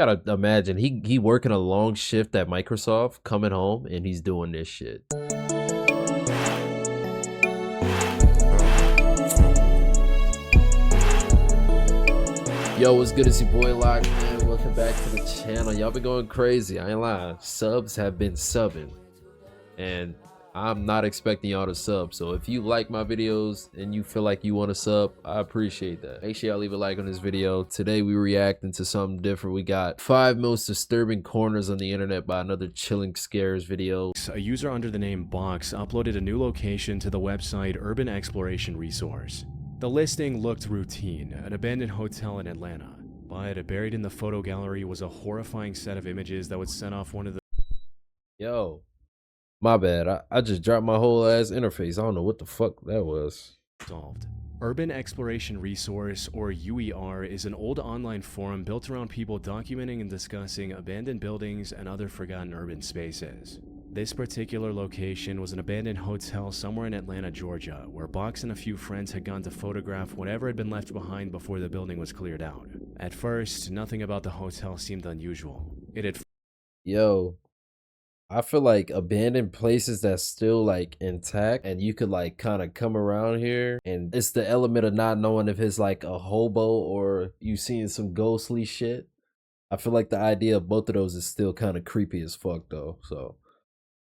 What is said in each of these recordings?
Gotta imagine he working a long shift at Microsoft, coming home, and he's doing this shit. Yo, what's good? It's your boy Lock, man. Welcome back to the channel. Y'all been going crazy. I ain't lying. Subs have been subbing, and I'm not expecting y'all to sub. So if you like my videos and you feel like you want to sub, I appreciate that. Make sure y'all leave a like on this video. Today we reacting to something different. We got 5 most disturbing corners on the internet by another chilling scares video. A user under the name Box uploaded a new location to the website Urban Exploration Resource. The listing looked routine, an abandoned hotel in Atlanta, but buried in the photo gallery was a horrifying set of images that would set off one of the Yo, my bad. I just dropped my whole ass interface. I don't know what the fuck that was. solved. Urban Exploration Resource, or UER, is an old online forum built around people documenting and discussing abandoned buildings and other forgotten urban spaces. This particular location was an abandoned hotel somewhere in Atlanta, Georgia, where Box and a few friends had gone to photograph whatever had been left behind before the building was cleared out. At first, nothing about the hotel seemed unusual. It had Yo, I feel like abandoned places that's still like intact and you could like kind of come around here, and it's the element of not knowing if it's like a hobo or you seeing some ghostly shit. I feel like the idea of both of those is still kind of creepy as fuck though. So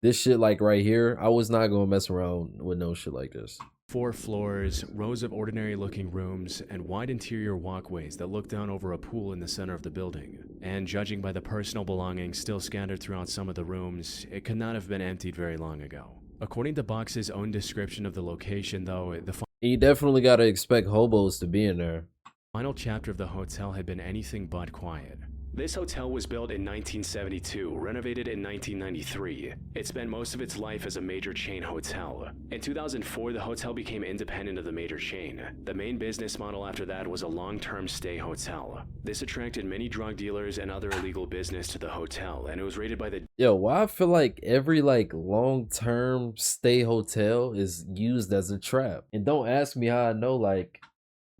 this shit like right here, I was not gonna mess around with no shit like this. 4 floors, rows of ordinary looking rooms, and wide interior walkways that look down over a pool in the center of the building. And judging by the personal belongings still scattered throughout some of the rooms, it could not have been emptied very long ago. According to Box's own description of the location, though, the You definitely gotta expect hobos to be in there. final chapter of the hotel had been anything but quiet. This hotel was built in 1972, renovated in 1993. It spent most of its life as a major chain hotel. In 2004, the hotel became independent of the major chain. The main business model after that was a long-term stay hotel. This attracted many drug dealers and other illegal business to the hotel, and it was rated by the Yo, why I feel like every like long-term stay hotel is used as a trap? And don't ask me how I know like,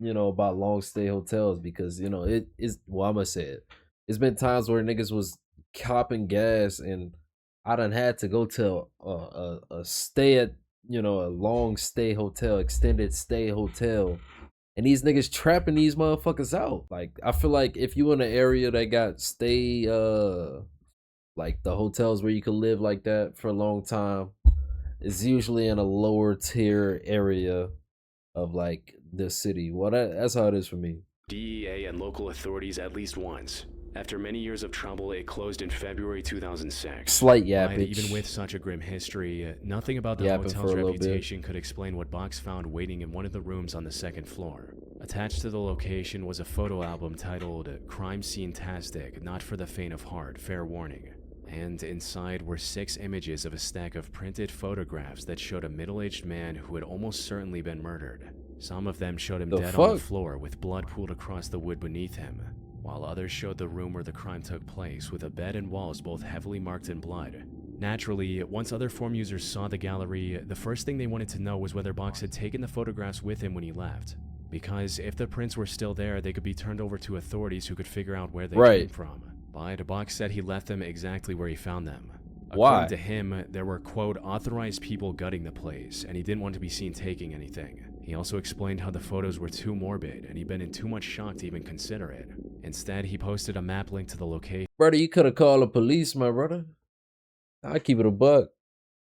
about long stay hotels, because it is, well, I'm gonna say it. It's been times where niggas was copping gas and I done had to go to a stay at, a long stay hotel, extended stay hotel. And these niggas trapping these motherfuckers out. Like, I feel like if you in an area that got stay, like the hotels where you can live like that for a long time, it's usually in a lower tier area of like the city. Well, that's how it is for me. DEA and local authorities at least once. After many years of trouble, it closed in February 2006. Slight But yappage. even with such a grim history, nothing about the Yapping for hotel's a little reputation could explain what Box found waiting in one of the rooms on the second floor. Attached to the location was a photo album titled Crime Scene-tastic, Not for the Faint of Heart, Fair Warning. And inside were 6 images of a stack of printed photographs that showed a middle-aged man who had almost certainly been murdered. Some of them showed him dead on the floor with blood pooled across the wood beneath him, while others showed the room where the crime took place with a bed and walls both heavily marked in blood. Naturally, once other forum users saw the gallery, the first thing they wanted to know was whether Box had taken the photographs with him when he left. Because if the prints were still there, they could be turned over to authorities who could figure out where they came from. But Box said he left them exactly where he found them. Why? According to him, there were, quote, authorized people gutting the place, and he didn't want to be seen taking anything. He also explained how the photos were too morbid, and he'd been in too much shock to even consider it. Instead, he posted a map link to the location. Brother, you could have called the police, my brother. I keep it a buck.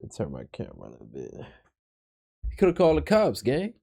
Let's turn my camera a little bit. You could have called the cops, gang.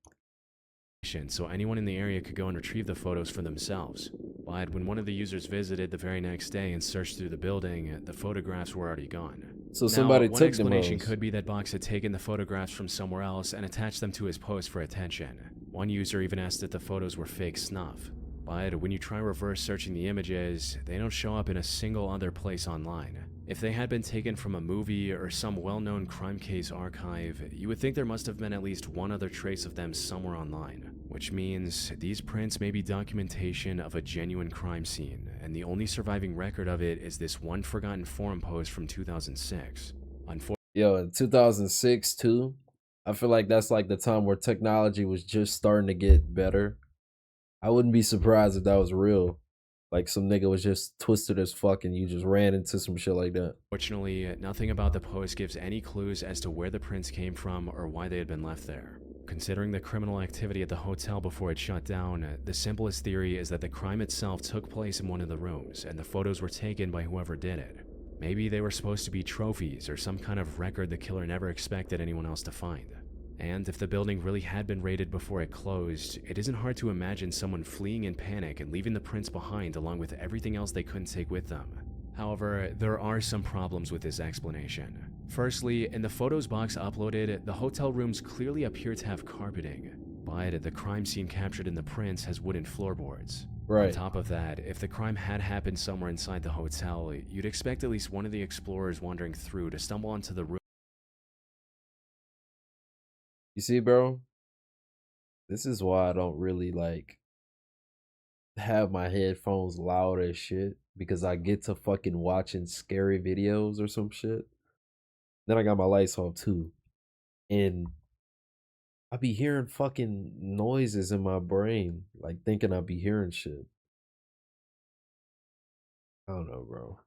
So anyone in the area could go and retrieve the photos for themselves. But when one of the users visited the very next day and searched through the building, the photographs were already gone. So somebody one took explanation them. Could be that Box had taken the photographs from somewhere else and attached them to his post for attention. One user even asked if the photos were fake snuff. But when you try reverse searching the images, they don't show up in a single other place online. If they had been taken from a movie or some well-known crime case archive, you would think there must have been at least one other trace of them somewhere online. Which means these prints may be documentation of a genuine crime scene, and the only surviving record of it is this one forgotten forum post from 2006. Yo, in 2006 too, I feel like that's like the time where technology was just starting to get better. I wouldn't be surprised if that was real. Like some nigga was just twisted as fuck and you just ran into some shit like that. Fortunately, nothing about the post gives any clues as to where the prints came from or why they had been left there. Considering the criminal activity at the hotel before it shut down, the simplest theory is that the crime itself took place in one of the rooms and the photos were taken by whoever did it. Maybe they were supposed to be trophies or some kind of record the killer never expected anyone else to find. And if the building really had been raided before it closed, it isn't hard to imagine someone fleeing in panic and leaving the prints behind along with everything else they couldn't take with them. However, there are some problems with this explanation. Firstly, in the photos box uploaded, the hotel rooms clearly appear to have carpeting, but the crime scene captured in the prints has wooden floorboards. Right. On top of that, if the crime had happened somewhere inside the hotel, you'd expect at least one of the explorers wandering through to stumble onto the room. You see, bro? This is why I don't really like have my headphones loud as shit because I get to fucking watching scary videos or some shit. Then I got my lights off too. And I be hearing fucking noises in my brain, like thinking I be hearing shit. I don't know, bro.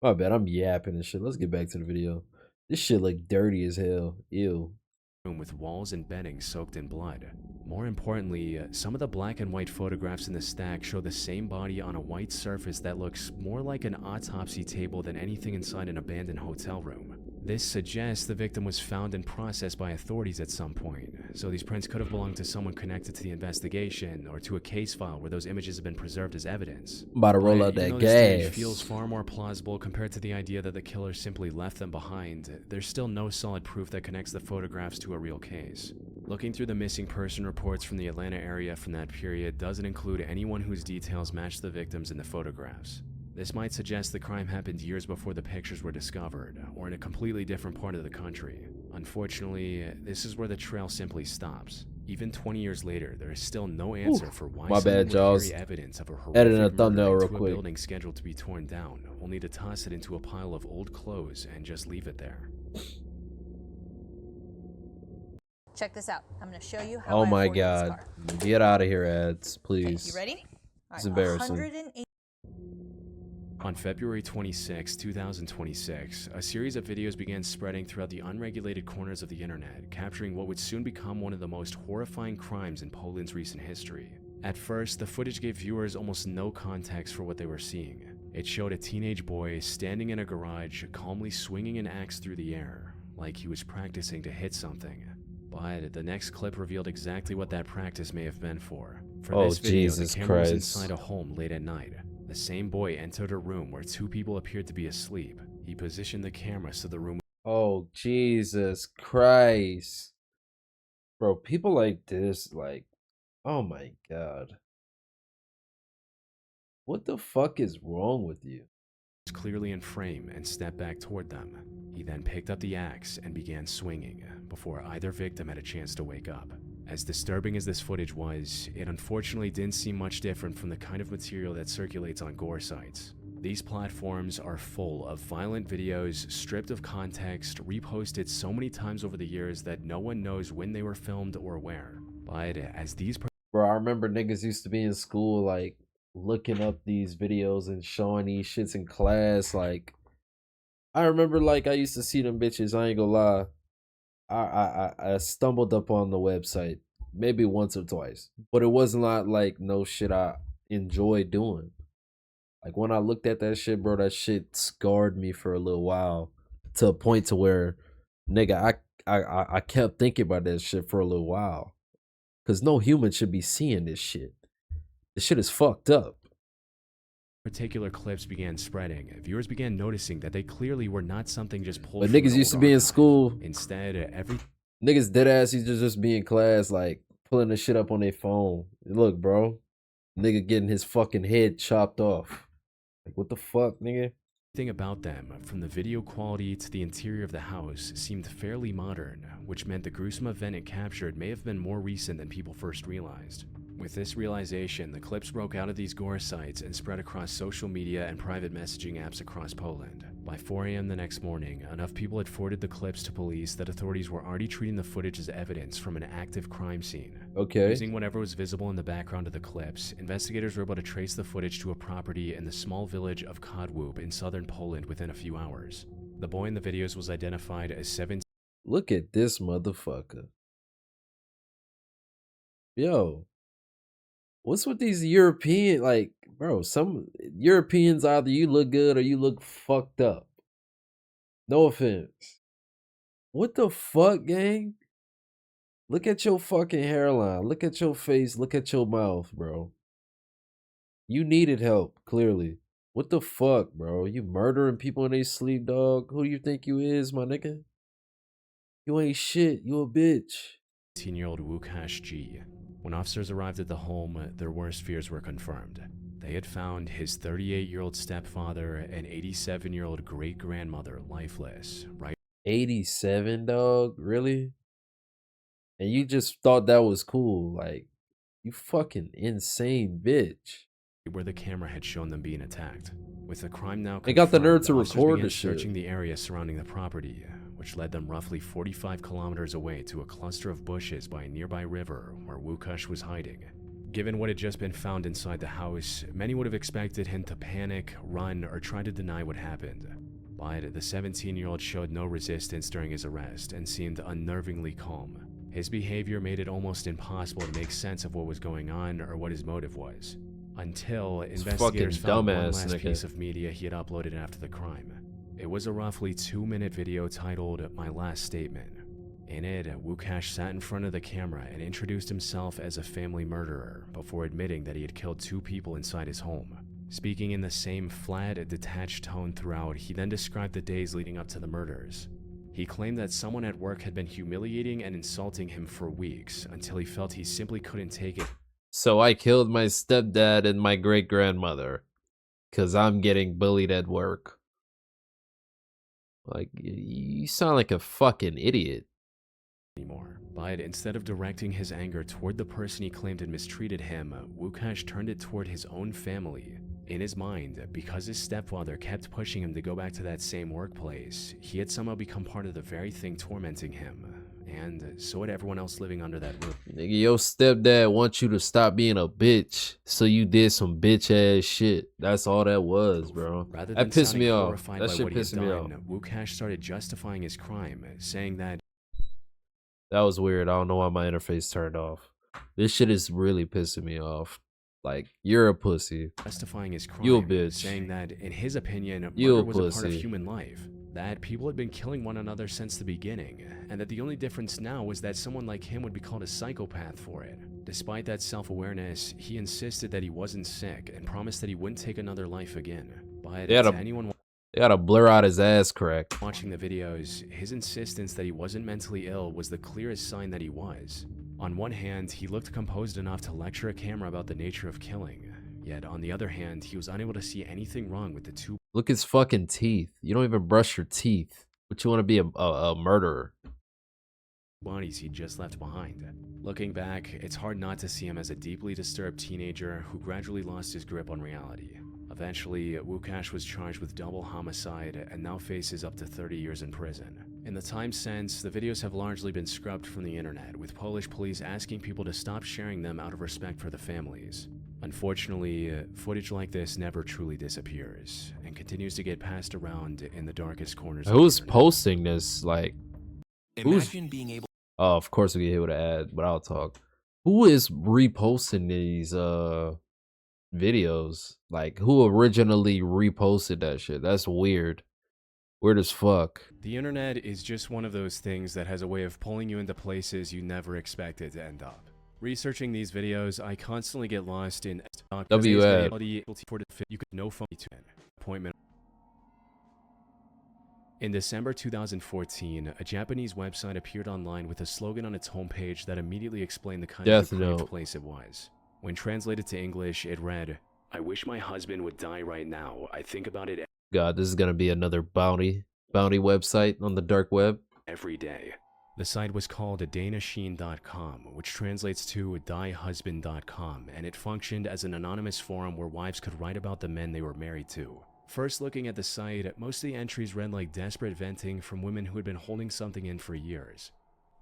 My bad, I'm yapping and shit. Let's get back to the video. This shit look dirty as hell. Ew. With walls and bedding soaked in blood. More importantly, some of the black and white photographs in the stack show the same body on a white surface that looks more like an autopsy table than anything inside an abandoned hotel room. This suggests the victim was found and processed by authorities at some point, so these prints could have belonged to someone connected to the investigation or to a case file where those images have been preserved as evidence. I'm about to roll But out that even though this theory gas. feels far more plausible compared to the idea that the killer simply left them behind, there's still no solid proof that connects the photographs to a real case. Looking through the missing person reports from the Atlanta area from that period doesn't include anyone whose details match the victims in the photographs. This might suggest the crime happened years before the pictures were discovered, or in a completely different part of the country. Unfortunately, this is where the trail simply stops. Even 20 years later, there is still no answer for why my someone bad, would Jaws. carry evidence of a Editing a horrific thumbnail murder real into a quick. building scheduled to be torn down, only to toss it into a pile of old clothes and just leave it there. Check this out. I'm going to show you how Oh I my afforded this god. car. Get out of here, ads, Okay, please. you ready? All It's right, embarrassing. 108. On February 26, 2026, a series of videos began spreading throughout the unregulated corners of the internet, capturing what would soon become one of the most horrifying crimes in Poland's recent history. At first, the footage gave viewers almost no context for what they were seeing. It showed a teenage boy standing in a garage, calmly swinging an axe through the air, like he was practicing to hit something. But the next clip revealed exactly what that practice may have been for. For Oh, this video, Jesus the camera was Christ. inside a home late at night. The same boy entered a room where two people appeared to be asleep. He positioned the camera so the room Oh, Jesus Christ. Bro, people like this, like, oh my god. What the fuck is wrong with you? was clearly in frame and stepped back toward them. He then picked up the axe and began swinging, before either victim had a chance to wake up. As disturbing as this footage was, it unfortunately didn't seem much different from the kind of material that circulates on gore sites. These platforms are full of violent videos, stripped of context, reposted so many times over the years that no one knows when they were filmed or where. But as these Bro, I remember niggas used to be in school, like, looking up these videos and showing these shits in class. Like, I remember, like, I used to see them bitches, I ain't gonna lie. I stumbled up on the website maybe once or twice, but it was not like no shit I enjoyed doing. Like when I looked at that shit, bro, that shit scarred me for a little while to a point to where, nigga, I kept thinking about that shit for a little while, cause no human should be seeing this shit. This shit is fucked up. particular clips began spreading, viewers began noticing that they clearly were not something just pulled But from niggas an used to old be in archive. school. Instead, every Niggas dead ass used to just be in class, like pulling the shit up on their phone. Look, bro, nigga getting his fucking head chopped off. Like, what the fuck, nigga? thing about them, from the video quality to the interior of the house, seemed fairly modern, which meant the gruesome event it captured may have been more recent than people first realized. With this realization, the clips broke out of these gore sites and spread across social media and private messaging apps across Poland. By 4 a.m. the next morning, enough people had forwarded the clips to police that authorities were already treating the footage as evidence from an active crime scene. Okay. Using whatever was visible in the background of the clips, investigators were able to trace the footage to a property in the small village of Kodwób in southern Poland within a few hours. The boy in the videos was identified as 17. Look at this motherfucker. Yo. What's with these European, like, bro, some Europeans, either you look good or you look fucked up. No offense. What the fuck, gang? Look at your fucking hairline. Look at your face. Look at your mouth, bro. You needed help, clearly. What the fuck, bro? You murdering people in their sleep, dog? Who do you think you is, my nigga? You ain't shit. You a bitch. 18-year-old Łukasz G. When officers arrived at the home, their worst fears were confirmed. They had found his 38-year-old stepfather and 87-year-old great-grandmother lifeless, right? 87, dog? Really? And you just thought that was cool. Like, you fucking insane bitch. Where the camera had shown them being attacked. With the crime now confirmed, they got the nerve to officers record began the shit. searching the area surrounding the property, which led them roughly 45 kilometers away to a cluster of bushes by a nearby river where Łukasz was hiding. Given what had just been found inside the house, many would have expected him to panic, run, or try to deny what happened. But the 17-year-old showed no resistance during his arrest and seemed unnervingly calm. His behavior made it almost impossible to make sense of what was going on or what his motive was. Until investigators found one last piece of media he had uploaded after the crime. It was a roughly 2-minute video titled "My Last Statement." In it, Łukasz sat in front of the camera and introduced himself as a family murderer before admitting that he had killed 2 people inside his home. Speaking in the same flat, detached tone throughout, he then described the days leading up to the murders. He claimed that someone at work had been humiliating and insulting him for weeks until he felt he simply couldn't take it. So I killed my stepdad and my great-grandmother because I'm getting bullied at work. Like, you sound like a fucking idiot. Anymore. But instead of directing his anger toward the person he claimed had mistreated him, Łukasz turned it toward his own family. In his mind, because his stepfather kept pushing him to go back to that same workplace, he had somehow become part of the very thing tormenting him. And so had everyone else living under that roof. Nigga, your stepdad wants you to stop being a bitch, so you did some bitch ass shit. That's all that was, bro. Rather That than pissed me off. horrified That by shit what he had pissed me off. done, Łukasz started justifying his crime, saying that That was weird. I don't know why my interface turned off. This shit is really pissing me off. Like, you're a pussy. justifying his crime, You a bitch. saying that, in his opinion, You a murder was a part of pussy. human life, that people had been killing one another since the beginning, and that the only difference now was that someone like him would be called a psychopath for it. Despite that self-awareness, he insisted that he wasn't sick and promised that he wouldn't take another life again. But They to anyone gotta blur out his ass crack. watching the videos, his insistence that he wasn't mentally ill was the clearest sign that he was. On one hand, he looked composed enough to lecture a camera about the nature of killing. Yet, on the other hand, he was unable to see anything wrong with the 2 Look at his fucking teeth. You don't even brush your teeth. But you want to be a murderer. bodies he'd just left behind. Looking back, it's hard not to see him as a deeply disturbed teenager who gradually lost his grip on reality. Eventually, Łukasz was charged with double homicide and now faces up to 30 years in prison. In the time since, the videos have largely been scrubbed from the internet, with Polish police asking people to stop sharing them out of respect for the families. Unfortunately, footage like this never truly disappears, and continues to get passed around in the darkest corners of the Who's internet. posting this? Like, Imagine being able oh, of course we get hit with an ad, but I'll talk. Who is reposting these videos? Like, who originally reposted that shit? That's weird. Weird as fuck. The internet is just one of those things that has a way of pulling you into places you never expected to end up. Researching these videos, I constantly get lost in WAD. you could no phone to appointment. In December 2014, a Japanese website appeared online with a slogan on its homepage that immediately explained the kind Death of depraved Note. place it was. When translated to English, it read, "I wish my husband would die right now. I think about it God, this is gonna be another bounty website on the dark web. every day." The site was called danasheen.com, which translates to diehusband.com, and it functioned as an anonymous forum where wives could write about the men they were married to. First looking at the site, most of the entries read like desperate venting from women who had been holding something in for years.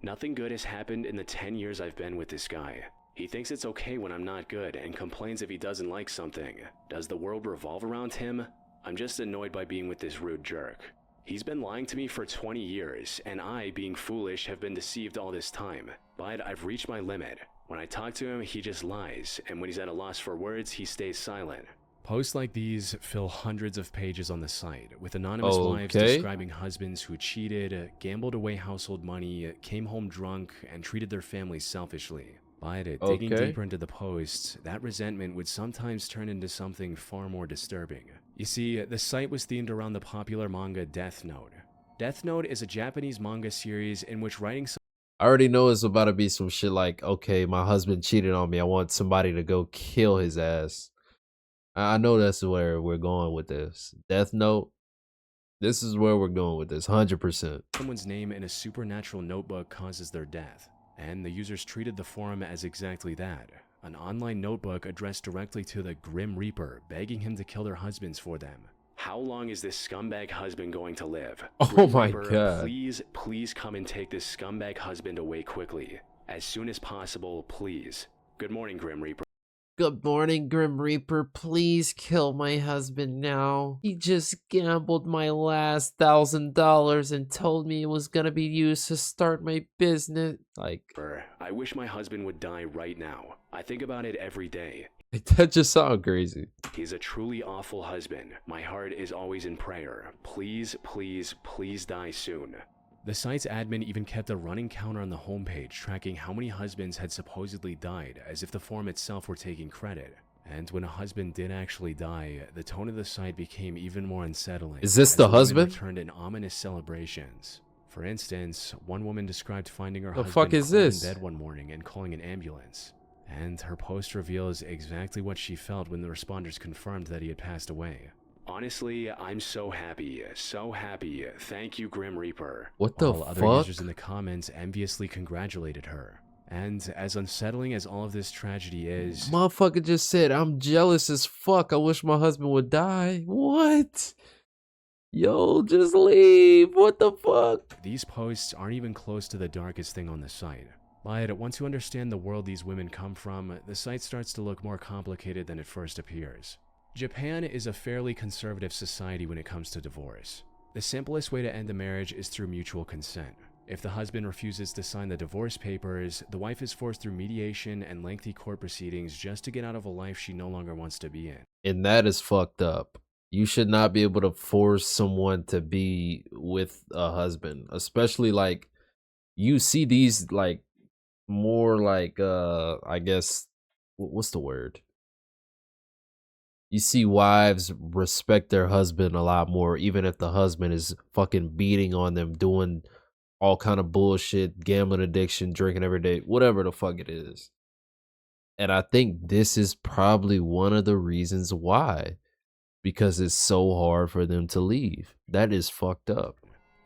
Nothing good has happened in the 10 years I've been with this guy. He thinks it's okay when I'm not good and complains if he doesn't like something. Does the world revolve around him? I'm just annoyed by being with this rude jerk. He's been lying to me for 20 years, and I, being foolish, have been deceived all this time. But I've reached my limit. When I talk to him, he just lies, and when he's at a loss for words, he stays silent. Posts like these fill hundreds of pages on the site, with anonymous wives describing husbands who cheated, gambled away household money, came home drunk, and treated their families selfishly. But digging deeper into the posts, that resentment would sometimes turn into something far more disturbing. You see, the site was themed around the popular manga Death Note. Death Note is a Japanese manga series in which writing... I already know it's about to be some shit like, okay, my husband cheated on me. I want somebody to go kill his ass. I know that's where we're going with this. Death Note. This is where we're going with this, 100%. Someone's name in a supernatural notebook causes their death, and the users treated the forum as exactly that. An online notebook addressed directly to the Grim Reaper, begging him to kill their husbands for them. How long is this scumbag husband going to live? Oh Grim my Reaper, God. Please come and take this scumbag husband away quickly. As soon as possible, please. Good morning, Grim Reaper. Good morning, Grim Reaper. Please kill my husband now. He just gambled my last $1,000 and told me it was gonna be used to start my business. Like, I wish my husband would die right now. I think about it every day. that just sounds crazy. He's a truly awful husband. My heart is always in prayer. Please, please, please die soon. The site's admin even kept a running counter on the homepage tracking how many husbands had supposedly died, as if the forum itself were taking credit. And when a husband did actually die, the tone of the site became even more unsettling. Is this the husband? Returned in ominous celebrations. For instance, one woman described finding her The husband fuck is cold this? in bed one morning and calling an ambulance. And her post reveals exactly what she felt when the responders confirmed that he had passed away. Honestly, I'm so happy, so happy. Thank you, Grim Reaper. What the While other fuck? users in the comments enviously congratulated her. And as unsettling as all of this tragedy is, Motherfucker just said, I'm jealous as fuck. I wish my husband would die. What? Yo, just leave. What the fuck? these posts aren't even close to the darkest thing on the site. But once you understand the world these women come from, the site starts to look more complicated than it first appears. Japan is a fairly conservative society when it comes to divorce. The simplest way to end a marriage is through mutual consent. If the husband refuses to sign the divorce papers, the wife is forced through mediation and lengthy court proceedings just to get out of a life she no longer wants to be in. And that is fucked up. You should not be able to force someone to be with a husband, especially like you see these like more like I guess what's the word? You see wives respect their husband a lot more, even if the husband is fucking beating on them, doing all kind of bullshit, gambling addiction, drinking every day, whatever the fuck it is. And I think this is probably one of the reasons why, because it's so hard for them to leave. That is fucked up.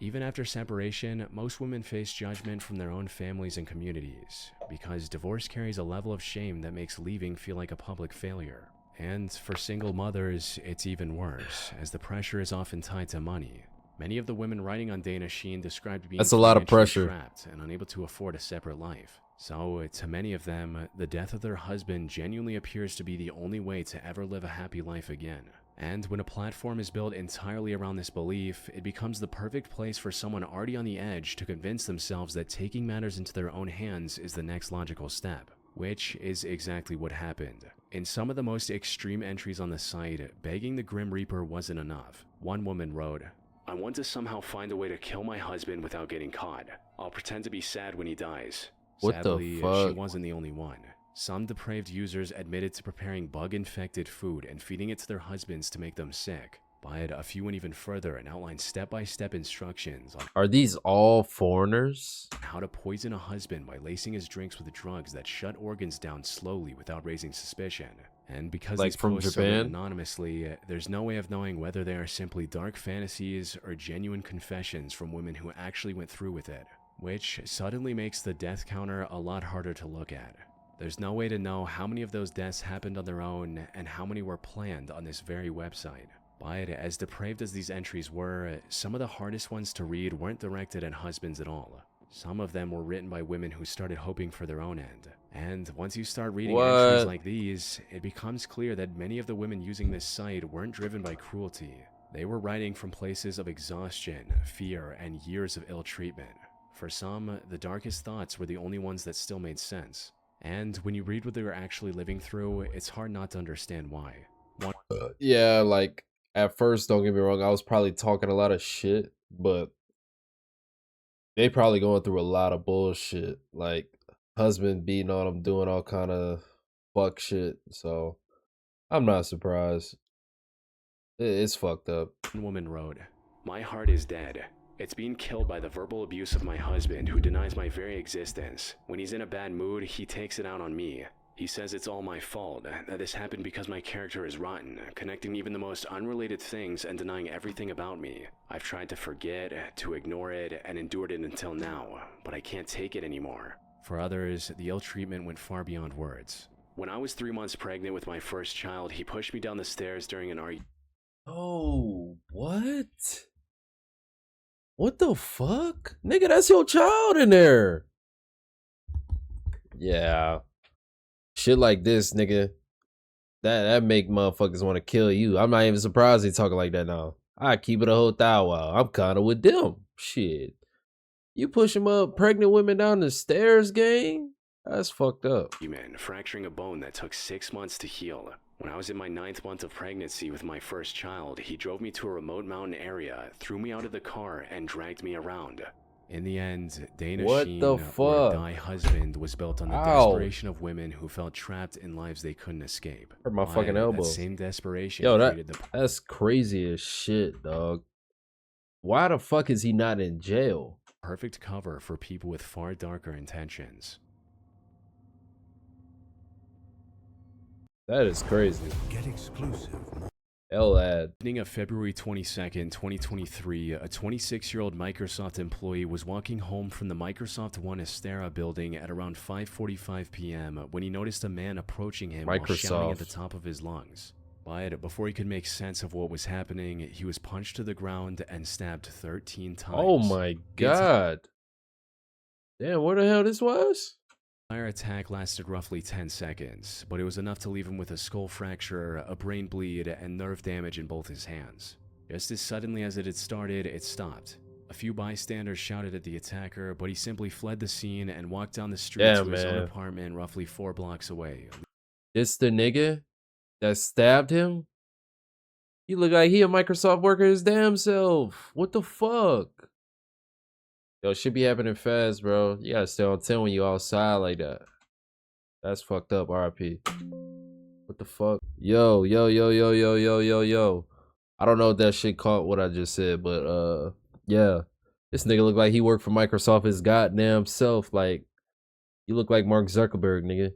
Even after separation, most women face judgment from their own families and communities, because divorce carries a level of shame that makes leaving feel like a public failure. And for single mothers, it's even worse, as the pressure is often tied to money. Many of the women writing on Dana Sheen described being That's a lot of financially pressure. trapped and unable to afford a separate life. So, to many of them, the death of their husband genuinely appears to be the only way to ever live a happy life again. And when a platform is built entirely around this belief, it becomes the perfect place for someone already on the edge to convince themselves that taking matters into their own hands is the next logical step, which is exactly what happened. In some of the most extreme entries on the site, begging the Grim Reaper wasn't enough. One woman wrote, "I want to somehow find a way to kill my husband without getting caught. I'll pretend to be sad when he dies." What the Sadly, fuck? she wasn't the only one. Some depraved users admitted to preparing bug-infected food and feeding it to their husbands to make them sick. But a few went even further and outlined step-by-step instructions on Are these all foreigners? how to poison a husband by lacing his drinks with drugs that shut organs down slowly without raising suspicion. And because Like these from posts are written Japan? anonymously, there's no way of knowing whether they are simply dark fantasies or genuine confessions from women who actually went through with it. which suddenly makes the death counter a lot harder to look at. There's no way to know how many of those deaths happened on their own and how many were planned on this very website. But as depraved as these entries were, some of the hardest ones to read weren't directed at husbands at all. Some of them were written by women who started hoping for their own end. And once you start reading entries like these, it becomes clear that many of the women using this site weren't driven by cruelty. They were writing from places of exhaustion, fear, and years of ill treatment. For some, the darkest thoughts were the only ones that still made sense. And when you read what they were actually living through, it's hard not to understand why. Yeah, like, at first, don't get me wrong, I was probably talking a lot of shit, but they probably going through a lot of bullshit. Like, husband beating on them, doing all kind of fuck shit. So, I'm not surprised. It's fucked up. One woman wrote, "My heart is dead. It's being killed by the verbal abuse of my husband, who denies my very existence. When he's in a bad mood, he takes it out on me. He says it's all my fault, that this happened because my character is rotten, connecting even the most unrelated things and denying everything about me. I've tried to forget, to ignore it, and endured it until now, but I can't take it anymore." For others, the ill treatment went far beyond words. "When I was 3 months pregnant with my first child, he pushed me down the stairs during an argument." Oh, what? What the fuck? Nigga, that's your child in there. Yeah. Shit like this, nigga. That make motherfuckers want to kill you. I'm not even surprised they talking like that now. I keep it a whole thou wow. I'm kind of with them. Shit. You push them up, pregnant women down the stairs, gang? That's fucked up. Fracturing a bone that took 6 months to heal. When I was in my 9th month of pregnancy with my first child, he drove me to a remote mountain area, threw me out of the car, and dragged me around. In the end, Dana Sheen, or Die Husband, was built on the desperation of women who felt trapped in lives they couldn't escape. Hurt my fucking elbow. That same desperation created that's crazy as shit, dog. Why the fuck is he not in jail? Perfect cover for people with far darker intentions. That is crazy. Get exclusive. L-ad. Evening of February 22nd, 2023, a 26-year-old Microsoft employee was walking home from the Microsoft One Estera building at around 5:45 p.m. when he noticed a man approaching him while shouting at the top of his lungs. But before he could make sense of what was happening, he was punched to the ground and stabbed 13 times. Oh my god. Damn, where the hell this was? The entire attack lasted roughly 10 seconds, but it was enough to leave him with a skull fracture, a brain bleed, and nerve damage in both his hands. Just as suddenly as it had started, it stopped. A few bystanders shouted at the attacker, but he simply fled the scene and walked down the street to his own apartment roughly 4 blocks away. This the nigga that stabbed him? He look like he a Microsoft worker his damn self. What the fuck? Yo, shit be happening fast, bro. You gotta stay on 10 when you outside like that. That's fucked up, RP. What the fuck? Yo. I don't know if that shit caught what I just said, but yeah. This nigga look like he worked for Microsoft his goddamn self. Like, you look like Mark Zuckerberg, nigga.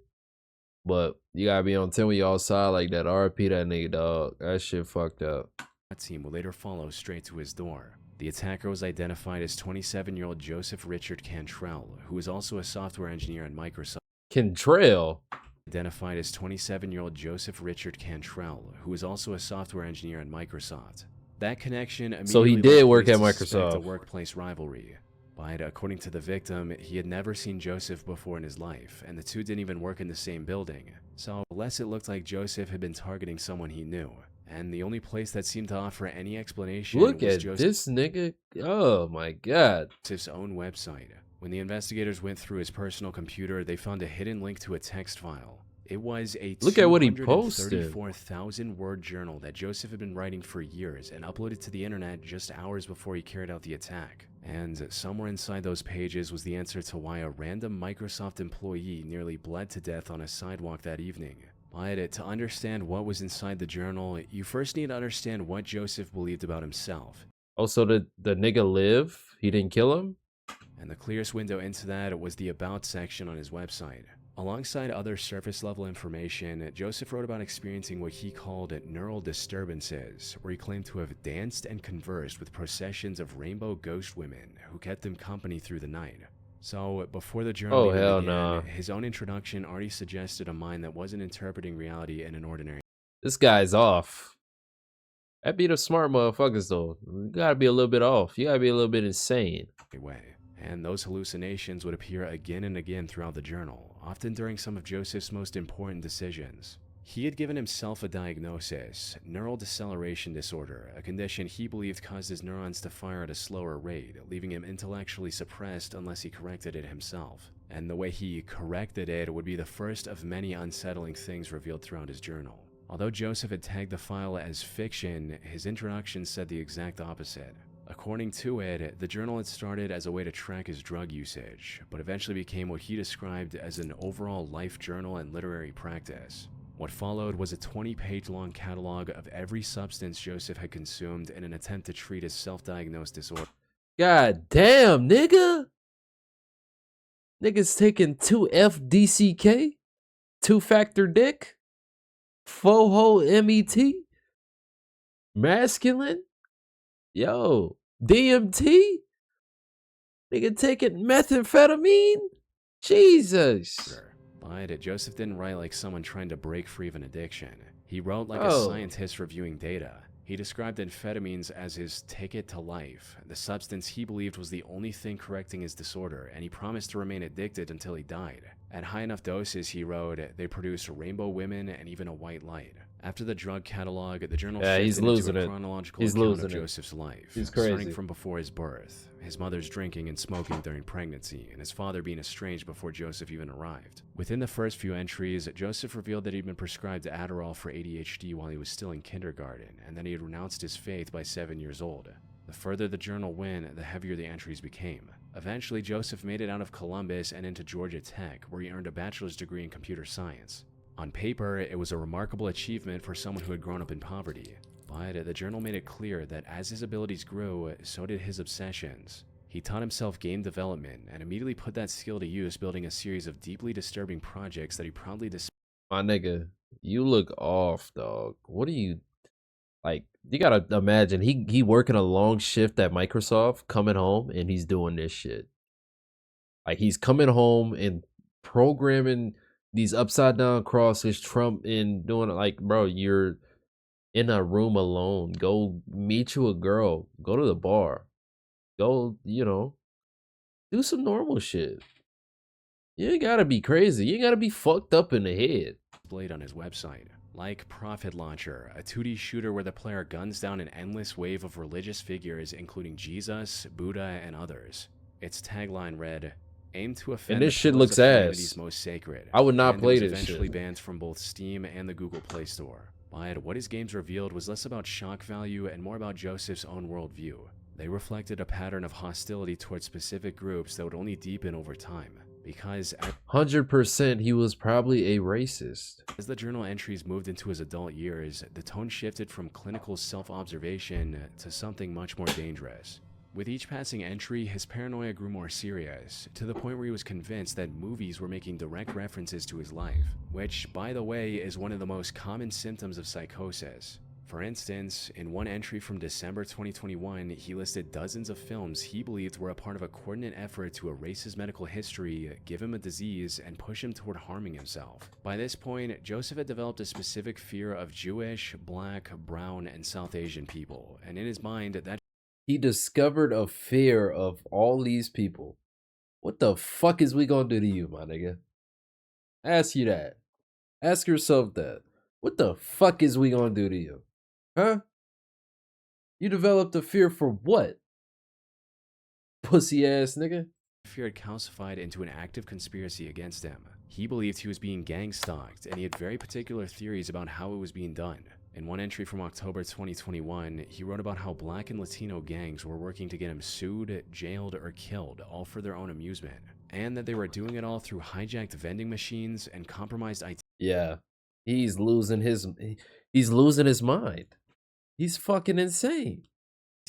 But you gotta be on 10 when you outside like that. RP that nigga, dog. That shit fucked up. That team will later follow straight to his door. The attacker was identified as 27-year-old Joseph Richard Cantrell, who is also a software engineer at Microsoft. Cantrell? Identified as 27-year-old Joseph Richard Cantrell, who is also a software engineer at Microsoft. That connection immediately so he did work at Microsoft. A workplace rivalry. But according to the victim, he had never seen Joseph before in his life, and the two didn't even work in the same building. So, unless it looked like Joseph had been targeting someone he knew. And the only place that seemed to offer any explanation was this nigga. Oh my god. Joseph's own website. When the investigators went through his personal computer, they found a hidden link to a text file. It was a 234,000-word journal that Joseph had been writing for years and uploaded to the internet just hours before he carried out the attack. And somewhere inside those pages was the answer to why a random Microsoft employee nearly bled to death on a sidewalk that evening. But to understand what was inside the journal, you first need to understand what Joseph believed about himself. Oh, so the nigga live? He didn't kill him? And the clearest window into that was the About section on his website. Alongside other surface-level information, Joseph wrote about experiencing what he called neural disturbances, where he claimed to have danced and conversed with processions of rainbow ghost women who kept him company through the night. So, before the journal Oh even hell began, nah. his own introduction already suggested a mind that wasn't interpreting reality in an ordinary This guy's off. That be the smart motherfuckers though. You gotta be a little bit off. You gotta be a little bit insane. way. And those hallucinations would appear again and again throughout the journal, often during some of Joseph's most important decisions. He had given himself a diagnosis, neural deceleration disorder, a condition he believed caused his neurons to fire at a slower rate, leaving him intellectually suppressed unless he corrected it himself. And the way he corrected it would be the first of many unsettling things revealed throughout his journal. Although Joseph had tagged the file as fiction, his introduction said the exact opposite. According to it, the journal had started as a way to track his drug usage, but eventually became what he described as an overall life journal and literary practice. What followed was a 20-page long catalog of every substance Joseph had consumed in an attempt to treat his self-diagnosed disorder. God damn, nigga. Niggas taking 2 FDCK, 2-factor dick, FOHO MET, masculine, yo, DMT, nigga taking methamphetamine, Jesus. But Joseph didn't write like someone trying to break free of an addiction. He wrote like a Oh. scientist reviewing data. He described amphetamines as his ticket to life, the substance he believed was the only thing correcting his disorder, and he promised to remain addicted until he died. At high enough doses, he wrote, they produce rainbow women and even a white light. After the drug catalog, the journal Yeah, he's shifted into losing a it. chronological He's account losing of it. Joseph's life, He's starting crazy. from before his birth, his mother's drinking and smoking during pregnancy, and his father being estranged before Joseph even arrived. Within the first few entries, Joseph revealed that he'd been prescribed Adderall for ADHD while he was still in kindergarten, and that he had renounced his faith by 7 years old. The further the journal went, the heavier the entries became. Eventually, Joseph made it out of Columbus and into Georgia Tech, where he earned a bachelor's degree in computer science. On paper, it was a remarkable achievement for someone who had grown up in poverty, but the journal made it clear that as his abilities grew, so did his obsessions. He taught himself game development and immediately put that skill to use, building a series of deeply disturbing projects that he proudly displayed. My nigga, you look off, dog. What are you, like, you gotta imagine, he working a long shift at Microsoft, coming home, and he's doing this shit. Like, he's coming home and programming these upside down crosses, Trump, and doing it. Like, bro, you're in a room alone. Go meet you a girl. Go to the bar. Go, do some normal shit. You ain't gotta be crazy. You ain't gotta be fucked up in the head. On his website. Like Profit Launcher, a 2D shooter where the player guns down an endless wave of religious figures including Jesus, Buddha, and others. Its tagline read, "Aim to offend And this the shit pillars looks of humanity's ass. most sacred." I would not And play it was this eventually shit. banned from both Steam and the Google Play Store. But what his games revealed was less about shock value and more about Joseph's own worldview. They reflected a pattern of hostility towards specific groups that would only deepen over time. Because 100% he was probably a racist. as the journal entries moved into his adult years, the tone shifted from clinical self-observation to something much more dangerous. With each passing entry, his paranoia grew more serious, to the point where he was convinced that movies were making direct references to his life, which, by the way, is one of the most common symptoms of psychosis. For instance, in one entry from December 2021, he listed dozens of films he believed were a part of a coordinated effort to erase his medical history, give him a disease, and push him toward harming himself. By this point, Joseph had developed a specific fear of Jewish, Black, Brown, and South Asian people, and in his mind, that He discovered a fear of all these people. What the fuck is we gonna do to you, my nigga? Ask you that. Ask yourself that. What the fuck is we gonna do to you? Huh? You developed a fear for what? Pussy ass nigga. fear had calcified into an active conspiracy against him. He believed he was being gang stalked, and he had very particular theories about how it was being done. In one entry from October 2021, he wrote about how Black and Latino gangs were working to get him sued, jailed, or killed, all for their own amusement, and that they were doing it all through hijacked vending machines and compromised IT. Yeah, he's losing his mind. He's fucking insane.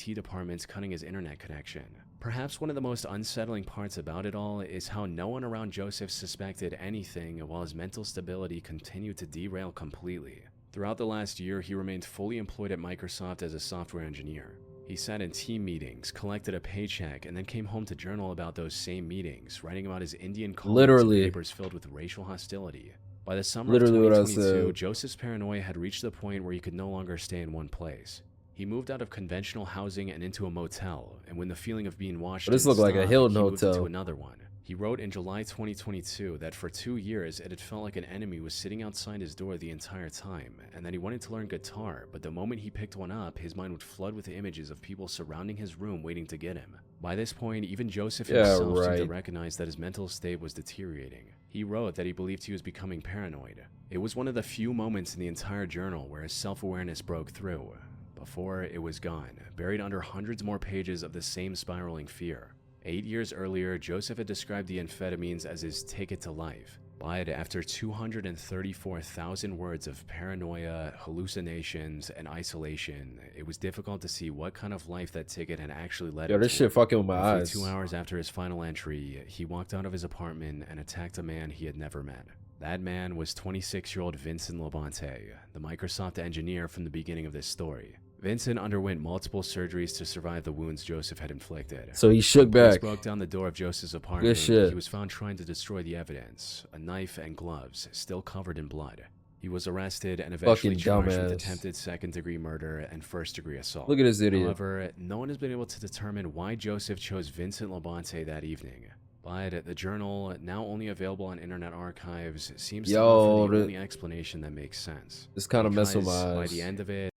IT departments cutting his internet connection. Perhaps one of the most unsettling parts about it all is how no one around Joseph suspected anything while his mental stability continued to derail completely. Throughout the last year, he remained fully employed at Microsoft as a software engineer. He sat in team meetings, collected a paycheck, and then came home to journal about those same meetings, writing about his Indian colleagues and neighbors filled with racial hostility. By the summer of Literally what I 2022, said. Joseph's paranoia had reached the point where he could no longer stay in one place. He moved out of conventional housing and into a motel, and when the feeling of being watched This looked like a stopped, Hilton he moved into hotel. another one. He wrote in July 2022 that for 2 years it had felt like an enemy was sitting outside his door the entire time, and that he wanted to learn guitar, but the moment he picked one up, his mind would flood with images of people surrounding his room waiting to get him. By this point, even Joseph himself seemed to recognize that his mental state was deteriorating. He wrote that he believed he was becoming paranoid. It was one of the few moments in the entire journal where his self-awareness broke through. Before it was gone, buried under hundreds more pages of the same spiraling fear. 8 years earlier, Joseph had described the amphetamines as his ticket to life. But after 234,000 words of paranoia, hallucinations, and isolation, it was difficult to see what kind of life that ticket had actually led him to. Yo, this shit fucking with my eyes. 2 hours after his final entry, he walked out of his apartment and attacked a man he had never met. That man was 26-year-old Vincent Labonte, the Microsoft engineer from the beginning of this story. Vincent underwent multiple surgeries to survive the wounds Joseph had inflicted. So he shook back. Broke down the door of Joseph's apartment. He was found trying to destroy the evidence, a knife and gloves, still covered in blood. He was arrested and eventually charged with attempted second-degree murder and first-degree assault. Look at this idiot. However, no one has been able to determine why Joseph chose Vincent Labonte that evening. But the journal, now only available on Internet Archives, seems to offer the only explanation that makes sense. This kind of messed with my eyes. By the end of it,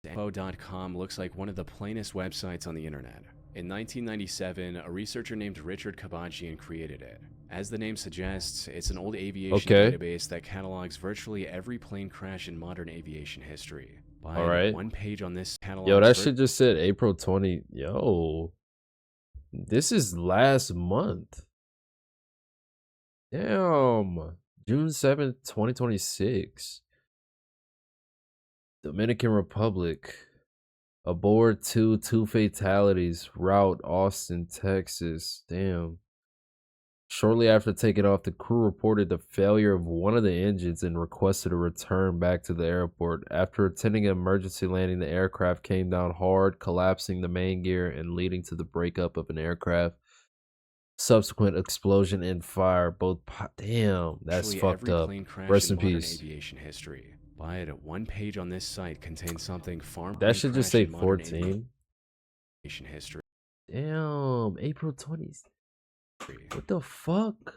LOQDOWN looks like one of the plainest websites on the internet. In 1997, a researcher named Richard Kabachian created it. As the name suggests, it's an old aviation database that catalogs virtually every plane crash in modern aviation history. By one page on this catalog. Yo, that shit just said April 20. Yo, this is last month. Damn, June 7th, 2026. Dominican Republic. Aboard two fatalities. Route Austin, Texas. Damn. Shortly after taking off, the crew reported the failure of one of the engines and requested a return back to the airport. After attending an emergency landing, the aircraft came down hard, collapsing the main gear and leading to the breakup of an aircraft. Subsequent explosion and fire. Damn, that's fucked up. Rest in peace. Aviation history. But one page on this site contains something far more. That should just say 14. Aviation history. Damn, April 20th. What the fuck?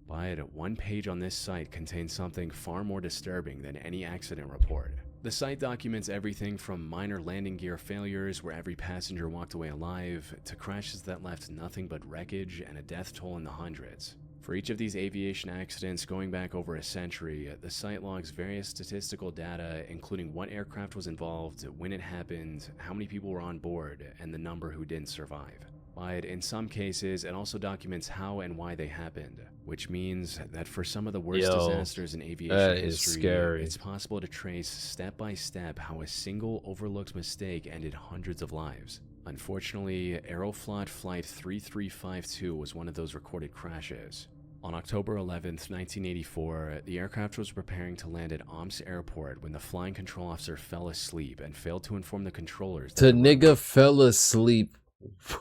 But one page on this site contains something far more disturbing than any accident report. The site documents everything from minor landing gear failures where every passenger walked away alive, to crashes that left nothing but wreckage and a death toll in the hundreds. For each of these aviation accidents going back over a century, the site logs various statistical data, including what aircraft was involved, when it happened, how many people were on board, and the number who didn't survive. But in some cases, it also documents how and why they happened, which means that for some of the worst disasters in aviation history, it's possible to trace step by step how a single overlooked mistake ended hundreds of lives. Unfortunately, Aeroflot Flight 3352 was one of those recorded crashes. On October 11th, 1984, the aircraft was preparing to land at Omsk Airport when the flying control officer fell asleep and failed to inform the controllers. The nigga fell asleep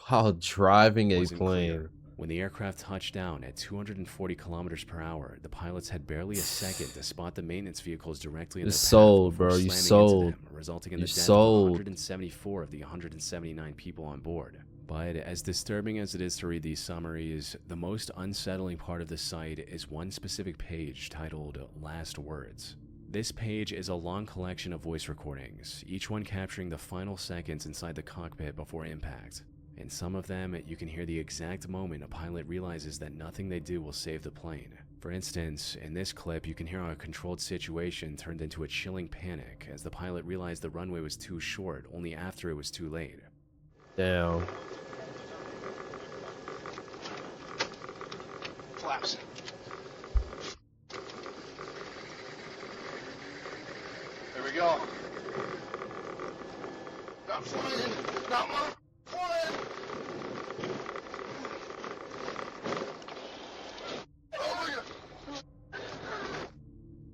while driving a plane. When the aircraft touched down at 240 kilometers per hour, the pilots had barely a second to spot the maintenance vehicles directly in their path before slamming into them, resulting in the death of 174 of the 179 people on board. But as disturbing as it is to read these summaries, the most unsettling part of the site is one specific page titled Last Words. This page is a long collection of voice recordings, each one capturing the final seconds inside the cockpit before impact. In some of them, you can hear the exact moment a pilot realizes that nothing they do will save the plane. For instance, in this clip, you can hear how a controlled situation turned into a chilling panic as the pilot realized the runway was too short only after it was too late. Damn. Flaps. There we go.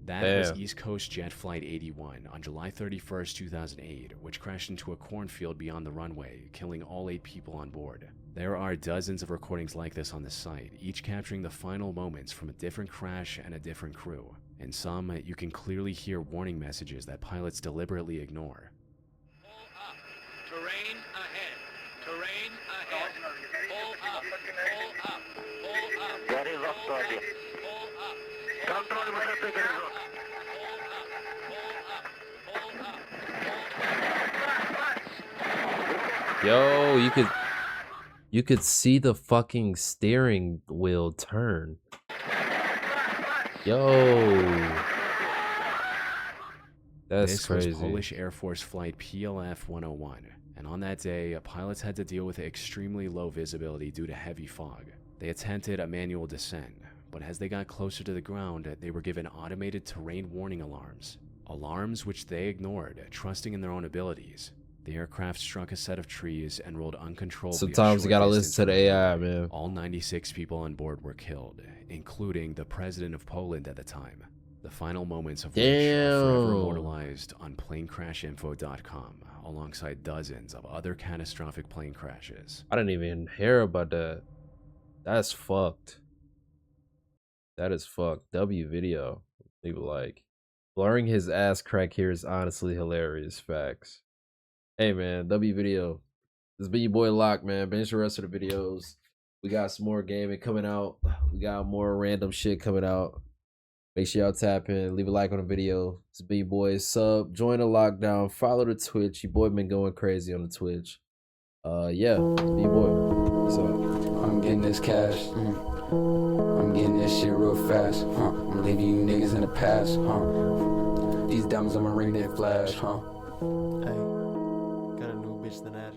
That was Damn. East Coast Jet Flight 81 on July 31st, 2008, which crashed into a cornfield beyond the runway, killing all 8 people on board. There are dozens of recordings like this on the site, each capturing the final moments from a different crash and a different crew. In some, you can clearly hear warning messages that pilots deliberately ignore. Pull up. Terrain ahead. Terrain ahead. Pull up. Pull up. Pull up. Gary Rock Body. Pull up. Control with the Rock. Yo, you could see the fucking steering wheel turn. Yo. That's This crazy. was Polish Air Force Flight PLF 101, and on that day, pilots had to deal with extremely low visibility due to heavy fog. They attempted a manual descent, but as they got closer to the ground, they were given automated terrain warning alarms. Alarms which they ignored, trusting in their own abilities. The aircraft struck a set of trees and rolled uncontrollably. Sometimes you gotta listen to the AI, man. All 96 people on board were killed, including the president of Poland at the time. The final moments of which are forever immortalized on planecrashinfo.com, alongside dozens of other catastrophic plane crashes. I didn't even hear about that. That's fucked. That is fucked. W video. People like blurring his ass crack here is honestly hilarious. Facts. Hey man, W video. This has been your boy Lock, man. Binge the rest of the videos. We got some more gaming coming out. We got more random shit coming out. Make sure y'all tap in, leave a like on the video. This has been your boy. Sub, join the lockdown, follow the Twitch. Your boy been going crazy on the Twitch. Yeah, be your boy. So I'm getting this cash. I'm getting this shit real fast. I'm leaving you niggas in the past. These diamonds on my ring, they flash. Hey, got a new bitch than that.